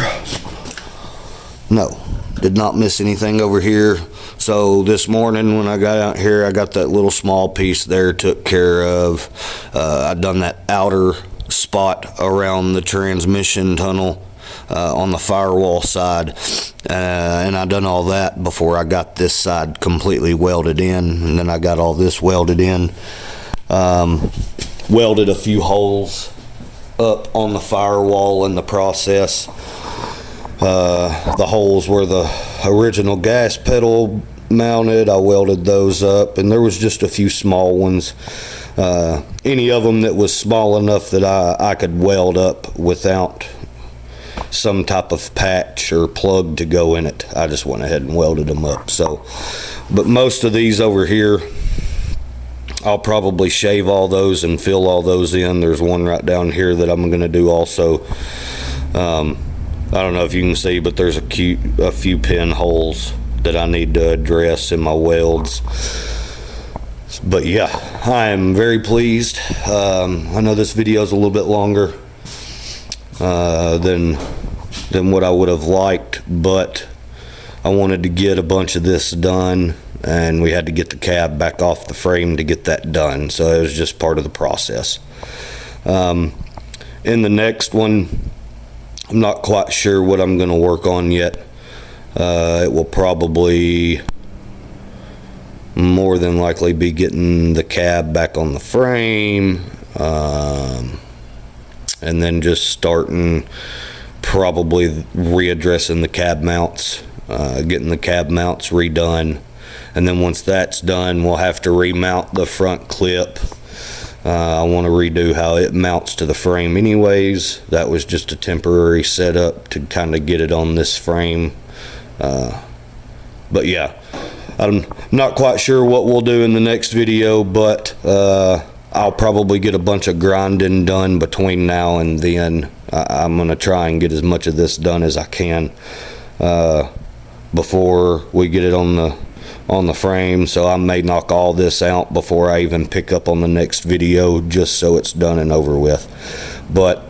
No, did not miss anything over here. So this morning when I got out here, I got that little small piece there took care of. I done that outer spot around the transmission tunnel on the firewall side, and I done all that before I got this side completely welded in, and then I got all this welded in. Welded a few holes up on the firewall in the process. The holes where the original gas pedal mounted, I welded those up, and there was just a few small ones. Any of them that was small enough that I could weld up without some type of patch or plug to go in it, I just went ahead and welded them up. So, but most of these over here, I'll probably shave all those and fill all those in. There's one right down here that I'm going to do also. I don't know if you can see, but there's a few pinholes that I need to address in my welds. But yeah, I am very pleased. I know this video is a little bit longer than what I would have liked, but I wanted to get a bunch of this done, and we had to get the cab back off the frame to get that done, so it was just part of the process. In the next one, I'm not quite sure what I'm going to work on yet. It will probably more than likely be getting the cab back on the frame, and then just starting probably readdressing the cab mounts, getting the cab mounts redone. And then once that's done, we'll have to remount the front clip. I want to redo how it mounts to the frame anyways. That was just a temporary setup to kind of get it on this frame. But yeah, I'm not quite sure what we'll do in the next video, but I'll probably get a bunch of grinding done between now and then. I'm going to try and get as much of this done as I can before we get it on the frame, so I may knock all this out before I even pick up on the next video, just so it's done and over with. But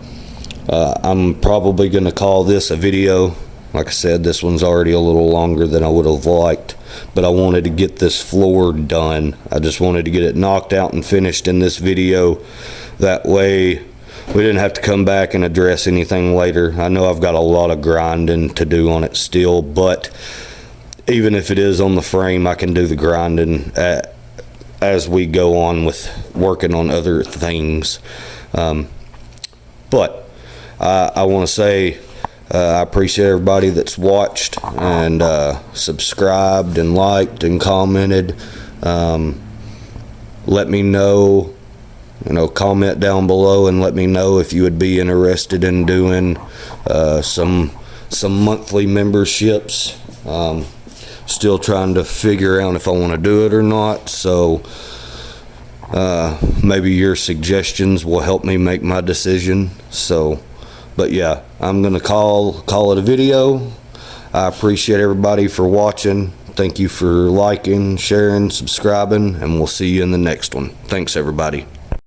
I'm probably going to call this a video. Like I said, this one's already a little longer than I would have liked, but I wanted to get this floor done. I just wanted to get it knocked out and finished in this video. That way we didn't have to come back and address anything later. I know I've got a lot of grinding to do on it still, but even if it is on the frame, I can do the grinding as we go on with working on other things. But I want to say I appreciate everybody that's watched and subscribed and liked and commented. Let me know, comment down below and let me know if you would be interested in doing some monthly memberships. Still trying to figure out if I want to do it or not, so maybe your suggestions will help me make my decision. So, but yeah, I'm gonna call it a video. I appreciate everybody for watching. Thank you for liking, sharing, subscribing, and we'll see you in the next one. Thanks, everybody.